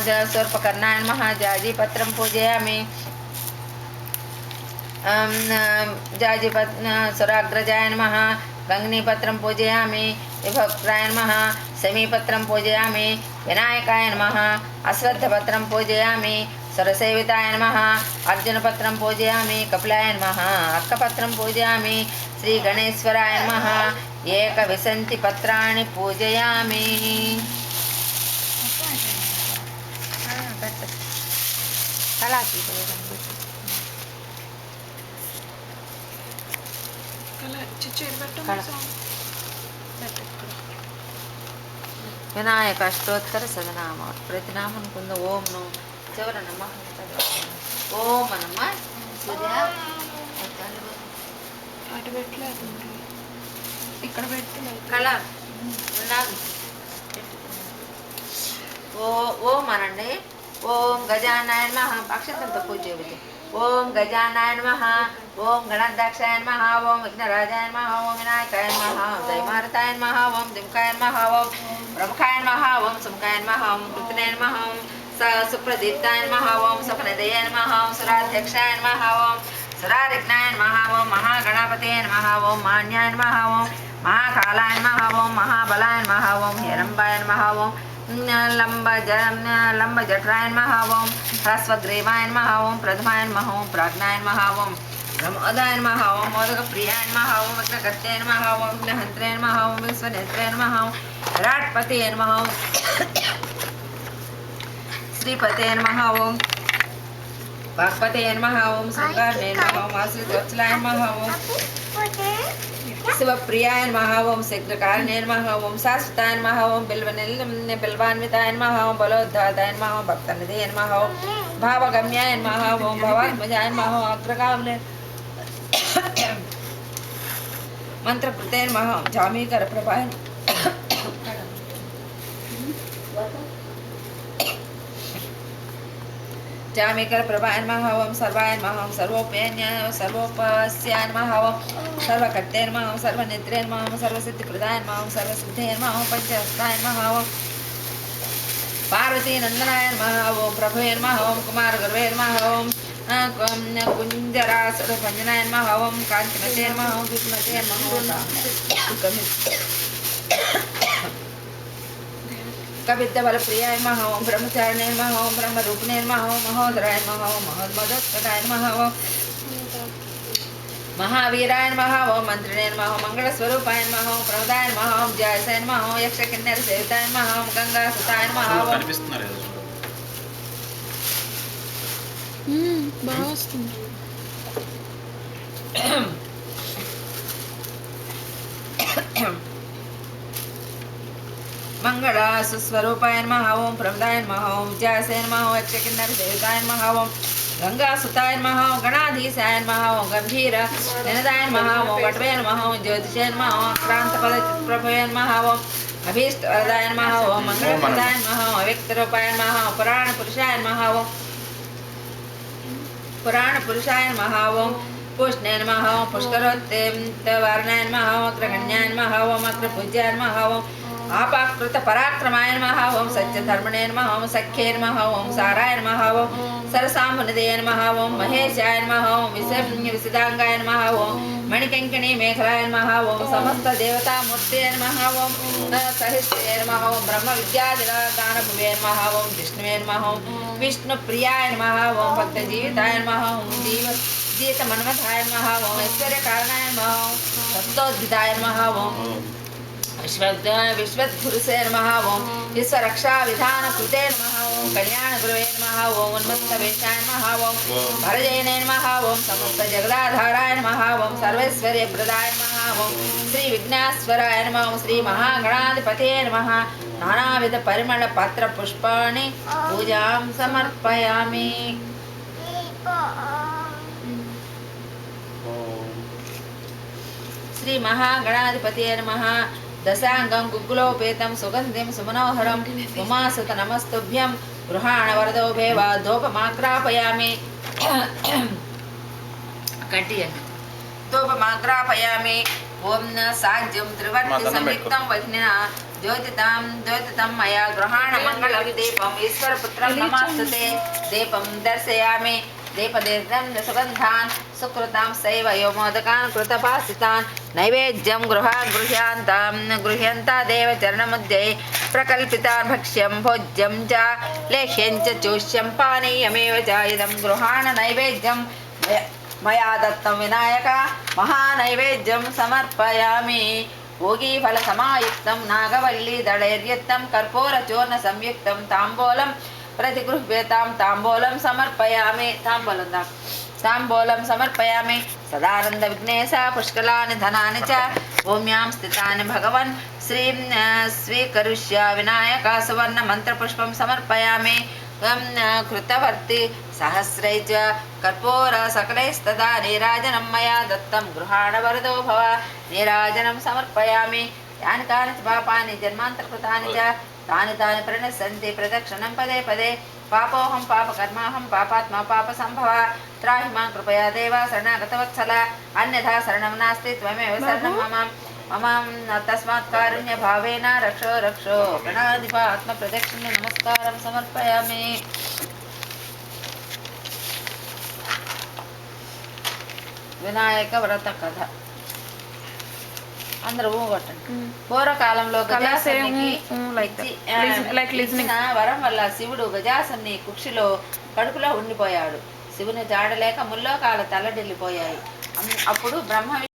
स्वरूपकर्णाय नमः जाजीपत्रं पूजयामि। सुराग्रजाय नमः गंगनीपत्रं पूजयामि। विभक्त्राय नमः समीपत्रं पूजयामि। विनायकाय नमः अश्वत्थपत्रं पूजयामि। सरसेविताय नमः अर्जुनपत्रं पूजयामि। कपिलाय नमः अर्कपत्रं पूजयामि। श्रीगणेश्वराय नमः एकविंशतिपत्राणि पूजयामि। వినాయక అష్టోత్తర సదనామ ప్రతినామం కింద ఓం ను చివర నమ ఓం నమ సూర్య అటు పెట్టలేదు ఇక్కడ పెట్టి కళ ఓం అనండి. ఓం గజానాయ నమః అక్షతంతో పూజ చేయవచ్చు. ఓం గజానాయ నమః ఓం గణాధ్యక్షాయ నమః ఓం విఘ్నరాజాయ నమః ఓం వినాయకాయ నమః ఓం దైమారతాయ నమః ఓం దింకాయ నమః ఓం ప్రముఖాయ నమః ఓం సుముఖాయ నమః ఓం కృతనే నమః ఓం సుప్రదీప్తాయ నమః ఓం సుఖనిధయ నమః ఓం సురాధ్యక్షాయ నమః ఓం సురారిఘ్నాయ నమః ఓం మహాగణపతయ నమః ఓం మాన్యాయ నమః ఓం మహాకాలాయ నమః ఓం మహాబలాయ నమః ఓం హిరంబాయ నమః ఓం लंबजठराय नमः ओं ह्रस्वग्रीवाय नमः ओं प्रथमाय नमः ओं प्राज्ञाय नमः ओं प्रमोदाय नमः ओं मोदकप्रियाय नमः ओं विघ्नकर्ताय नमः ओं विघ्नहन्त्राय नमः ओं विश्वनेत्राय नमः ओं विराट्पतये नमः ओं श्रीपतये नमः ओं वाक्पतये नमः ओं शृंगारणे नमः ओं आश्रितवत्सलाय नमः ओं शिवप्रियाय नमः ओं शीघ्रकारिणे नमः ओं शाश्वताय नमः ओं बिल्वान्विताय नमः ओं बलोद्धाताय नमः ओं भक्तनिधये नमः ओं भावगम्याय नमः ओं भवात्मजाय नमः ओं अग्रगामिने मंत्रकृते नमः ओं जामीकरप्रभाय जामीकरप्रभाय नमः ओं सर्वाय नमः ओं सर्वोपस्याय नमः ओं सर्वकर्ते नमः ओं सर्वनेत्रे नमः ओं सर्वसिद्धिप्रदाय नमः ओं सर्वसिद्धये नमः ओं पंचहस्ताय नमः ओं पार्वती नंदनाय नमः ओं प्रभवे नमः ओं कुमारगुरवे नमः ओं कुञ्जरासुरभञ्जनाय नमः ओं कान्तिमते नमः ओं विष्णुमते नमः ओं कविद्यबलप्रियाय नमः ओं ब्रह्मचारिणे नमः ओं ब्रह्मरूपिणे नमः ओं महोदराय नमः ओं महोन्मदोत्कटाय नमः ओं महावीराय नमः ओं मंत्रिणे नमः ओं मंगलस्वरूपाय नमः ओं प्रमदाय नमः ओं जयसाय नमः ओं यक्षकिन्नरसेविताय नमः ओं गंगासुताय नमः ओं బాగా వస్తుంది. मंगलासुस्वरूपाय नमः ओं प्रमदाय नमः ओं जयसाय नमः ओं यक्षकिन्नरसेविताय नमः ओं गंगासुताय नमः ओं गणाधीशाय नमः ओं गंभीर निनदाय नमः ओं वटवे नमः ओं ज्योतिषे नमः ओं क्रांतपदप्रभवे नमः ओं अभीष्टवरदाय नमः ओं मंगलप्रदाय नमः ओं अव्यक्तरूपाय नमः ओं पुराणपुरुषाय नमः ओं पुराणपुरुषाय नमः ओं पुष्णे नमः ओं पुष्करोत्तवारणाय नमः ओं अग्रगण्याय नमः ओं अग्रपूज्याय नमः ओं आपाकृतपराक्रमाय नमः ओं सत्यधर्मणे नमः ओं सख्ये नमः ओं साराय नमः ओं सरसामुनिधये नमः ओं महेशाय नमः ओं विसिदांगाय नमः ओं मणिकंकणी मेखलाय नमः ओं समस्त देवतामूर्तये नमः ओं सहिष्णे नमः ओं ब्रह्मविद्यादिगानभुवे नमः ओं विष्णुवे नमः ओं विष्णुप्रियाय नमः ओं भक्तजीविताय नमः ओं जीतमन्मथाय नमः ओं ऐश्वर्यकारणाय नमः ओं सप्तोद्भिदाय नमः ओं विश्वद्गुरुसे नमः ओं विश्वरक्षाविधानकृते नमः ओं कल्याणगुरवे नमः ओं उन्मत्तवेशाय नमः ओं भरजयने नमः ओं समस्तजगदाधाराय नमः ओं सर्वैश्वर्यप्रदाय नमः ओं श्रीविघ्नेश्वराय नमः ओं श्रीमहागणाधिपतये नमः नानाविधपरिमलपत्रपुष्पाणि पूजां समर्पयामि। श्रीमहागणाधिपतये नमः दशांगं गुग्गुलोपेतं सुगन्धिं सुमनोहरं उमासुत नमस्तुभ्यं गृहाण वरदो भेवादोपमाग्रापयामि दोपमाग्रापयामि ओं न साज्यं त्रिवर्ति संयुक्तं वह्निना ज्योतितं मया गृहाण मङ्गलं दीपम् ईश्वरपुत्रं नमस्तुते दीपं दर्शयामि दीपदीर्घं सुगन्धान् सुकृतां सैव यो मोदकान् कृतपासितान् नैवेद्यं गृह्यन्ता देवचरणमुद्यै प्रकल्पितान् भक्ष्यं भोज्यं च लेह्यं च चोष्यं पानीयमेव च इदं गृहाण नैवेद्यं मया दत्तं विनायक महानैवेद्यं समर्पयामि भोगीफलसमायुक्तं नागवल्लीदलैर्युक्तं कर्पूरचूर्णसंयुक्तं ताम्बूलं प्रतिगृह्यतां ताम्बूलं समर्पयामि ताम्बूलं समर्पयामि सदानन्दविघ्नेश पुष्कलानि धनानि च भूम्यां स्थितानि भगवन् श्रीं स्वीकरिष्य विनायक सुवर्णमन्त्रपुष्पं समर्पयामि कृतवर्ति सहस्रै च कर्पूर सकलैस्तदा नीराजनं मया दत्तं गृहाण वरदो भव नीराजनं समर्पयामि यानि कानि च पापानि जन्मान्तरकृतानि च तानि प्रणश्यन्ति प्रदक्षिणं पदे पदे पापोऽहं पापकर्माहं पापात्मा पापसम्भव त्राहि मां कृपया देव शरणागतवत्सल अन्यथा शरणं नास्ति त्वमेव शरणं मम तस्मात् कारुण्यभावेन रक्षो गणाधिप आत्मप्रदक्षिणे नमस्कारं समर्पयामि వినాయక వ్రత కథ అందరూ ఊగొట్టండి. పూర్వకాలంలో గజాసురునికి ఇచ్చిన వరం వల్ల శివుడు గజాసురుని కుక్షిలో కడుపులో ఉండిపోయాడు. శివుని జాడలేక ముల్లోకాల తల్లడిల్లిపోయాయి. అప్పుడు బ్రహ్మ